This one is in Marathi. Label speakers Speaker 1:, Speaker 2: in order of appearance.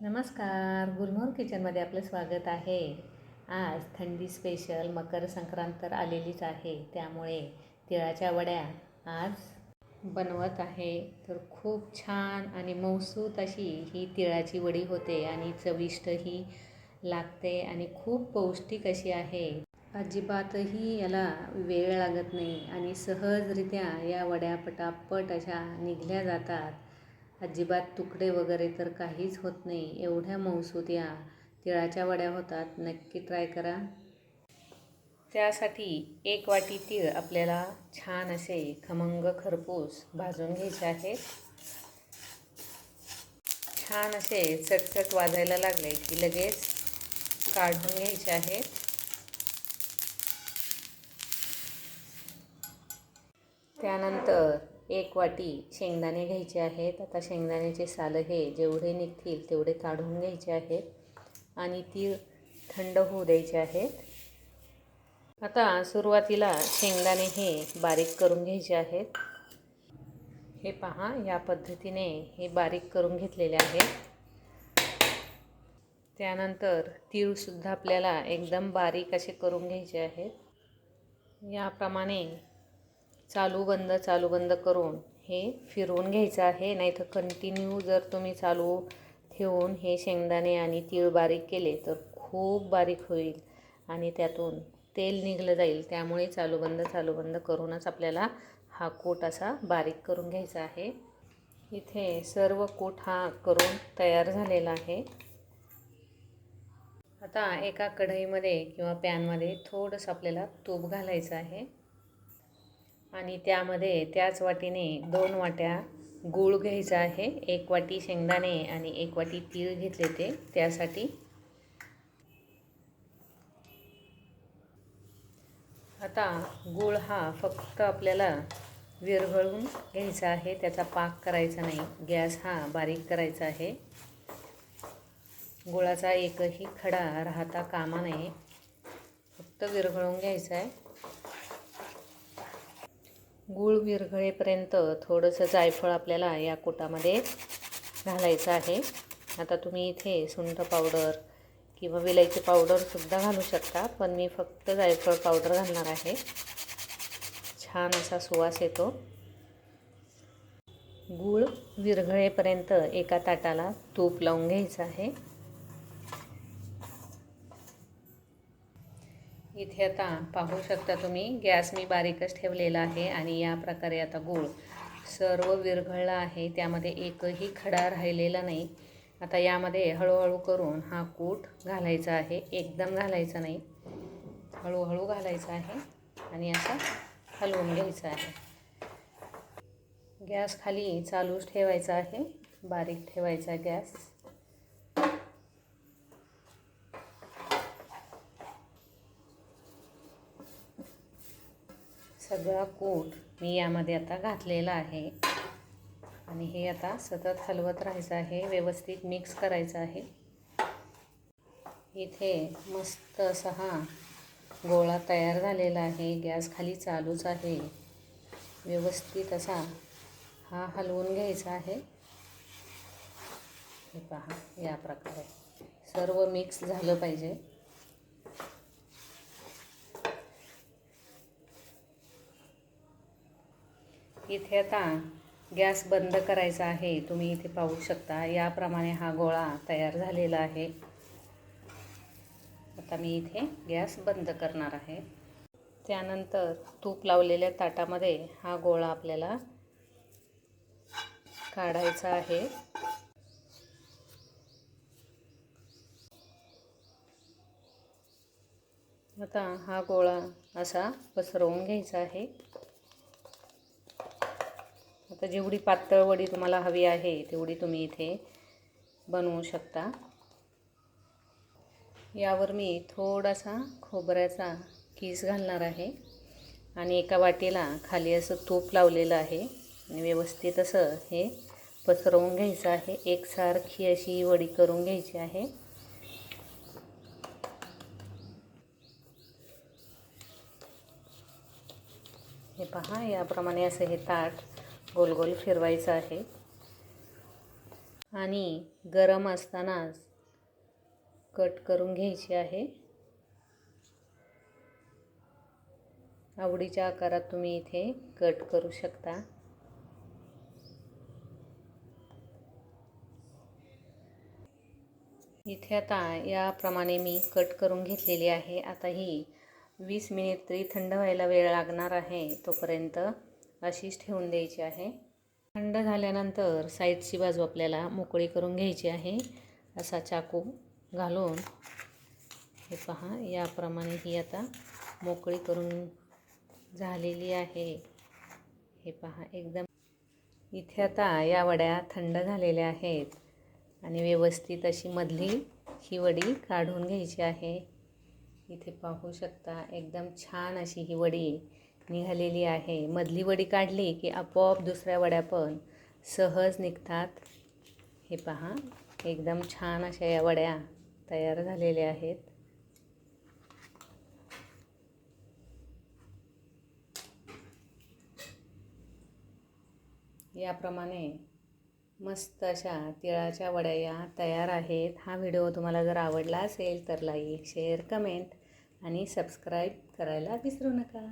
Speaker 1: नमस्कार, गुलमोहर किचनमध्ये आपलं स्वागत आहे. आज थंडी स्पेशल मकर संक्रांत तर आलेलीच आहे, त्यामुळे तिळाच्या वड्या आज बनवत आहे. तर खूप छान आणि मऊसूत अशी ही तिळाची वडी होते आणि चविष्टही लागते आणि खूप पौष्टिक अशी आहे. अजिबातही याला वेळ लागत नाही आणि सहजरित्या या वड्या पटापट अशा निघल्या जातात. अजिबात तुकडे वगैरे तर काहीच होत नाही. एवढ्या मऊसूत या तिळाच्या वड्या होतात. नक्की ट्राय करा. त्यासाठी 1 वाटी तीळ आपल्याला छान असे खमंग खरपूस भाजून घ्यायचे आहेत. छान असे चटचट वाजायला लागले की लगेच काढून घ्यायचे आहेत. त्यानंतर 1 वाटी शेंगदाणे घ्यायचे आहेत. आता शेंगदाण्याचे साल हे जेवढे निघतील तेवढे काढून घ्यायचे आहेत आणि तीळ थंड होऊ द्यायचे आहेत. आता सुरुवातीला शेंगदाणे हे बारीक करून घ्यायचे आहेत. हे पहा, या पद्धतीने हे बारीक करून घेतलेले आहेत. त्यानंतर तीळसुद्धा आपल्याला एकदम बारीक असे करून घ्यायचे आहेत. याप्रमाणे चालू बंद करून हे फिरवून घ्यायचं आहे. नाही तर कंटिन्यू जर तुम्ही चालू ठेवून हे शेंगदाणे आणि तीळ बारीक केले तर खूप बारीक होईल आणि त्यातून तेल निघलं जाईल. त्यामुळे चालू बंद करूनच आपल्याला हा कूट असा बारीक करून घ्यायचा आहे. इथे सर्व कूट हा करून तयार झालेला आहे. आता एका कढईमध्ये किंवा पॅनमध्ये थोडंसं आपल्याला तूप घालायचं आहे आणि त्यामध्ये त्याच वाटीने 2 वाट्या गूळ घ्यायचा आहे. 1 वाटी शेंगदाणे आणि 1 वाटी तीळ घेतले ते त्यासाठी. आता गूळ हा फक्त आपल्याला विरघळून घ्यायचा आहे, त्याचा पाक करायचा नाही. गॅस हा बारीक करायचा आहे. गुळाचा एकही खडा राहता कामा नये, फक्त विरघळून घ्यायचा आहे. गूळ विरघळेपर्यंत थोडंसं जायफळ आपल्याला या कुटामध्ये घालायचं आहे. आता तुम्ही इथे सुंठ पावडर किंवा विलायची पावडरसुद्धा घालू शकता, पण मी फक्त जायफळ पावडर घालणार आहे. छान असा सुवास येतो. गूळ विरघळेपर्यंत एका ताटाला तूप लावून घ्यायचं आहे. इथे आता पाहू शकता तुम्ही, गॅस मी बारीकच ठेवलेला आहे आणि या प्रकारे आता गूळ सर्व विरघळला आहे. त्यामध्ये एकही खडा राहिलेला नाही. आता यामध्ये हळूहळू करून हा कूट घालायचा आहे. एकदम घालायचा नाही, हळूहळू घालायचा आहे आणि असं हलवून घ्यायचं आहे. गॅस खाली चालूच ठेवायचा आहे, बारीक ठेवायचा आहे गॅस. सगळा कूट मी यामध्ये आता घातलेला आहे आणि हे आता सतत हलवत राहायचं आहे, व्यवस्थित मिक्स करायचं आहे. इथे मस्त असा हा गोळा तयार झालेला आहे. गॅस खाली चालूच आहे. व्यवस्थित असा हा हलवून घ्यायचा आहे. हे पहा, या प्रकारे सर्व मिक्स झालं पाहिजे. इथे आता गॅस बंद करायचा आहे. तुम्ही इथे पाहू शकता, याप्रमाणे हा गोळा तयार झालेला आहे. आता मी इथे गॅस बंद करणार आहे. त्यानंतर तूप लावलेल्या ताटामध्ये हा गोळा आपल्याला काढायचा आहे. आता हा गोळा असा पसरवून घ्यायचा आहे. आता जेवढी पातळ वडी तुम्हाला हवी आहे तेवढी तुम्ही इथे बनवू शकता. यावर मी थोडासा खोबऱ्याचा कीस घालणार आहे आणि एका वाटीला खाली असं तूप लावलेलं आहे आणि व्यवस्थित असं हे पसरवून घ्यायचं आहे. एकसारखी अशी वडी करून घ्यायची आहे. हे पहा, याप्रमाणे असं हे ताट गोल गोल फिरवायचं आहे आणि गरम असतानाच कट करून घ्यायची आहे. आवडीच्या आकारात तुम्ही इथे कट करू शकता. इथे आता याप्रमाणे मी कट करून घेतलेली आहे. आता ही 20 मिनिट तरी थंड व्हायला वेळ लागणार आहे. तोपर्यंत अशीच ठेवून द्यायची आहे. थंड झाल्यानंतर साईडची बाजू आपल्याला मोकळी करून घ्यायची आहे. असा चाकू घालून हे पहा, याप्रमाणे ही आता मोकळी करून झालेली आहे. हे पहा एकदम. इथे आता या वड्या थंड झालेल्या आहेत आणि व्यवस्थित अशी मधली ही वडी काढून घ्यायची आहे. इथे पाहू शकता एकदम छान अशी ही वडी निघालेली आहे. मधली वडी काढली की आपोआप दुसऱ्या वड्या पण सहज निघतात. हे पहा, एकदम छान अशा या वड्या तयार झालेल्या आहेत. याप्रमाणे मस्त अशा तिळाच्या वड्या या तयार आहेत. हा व्हिडिओ तुम्हाला जर आवडला असेल तर लाईक, शेअर, कमेंट आणि सबस्क्राईब करायला विसरू नका.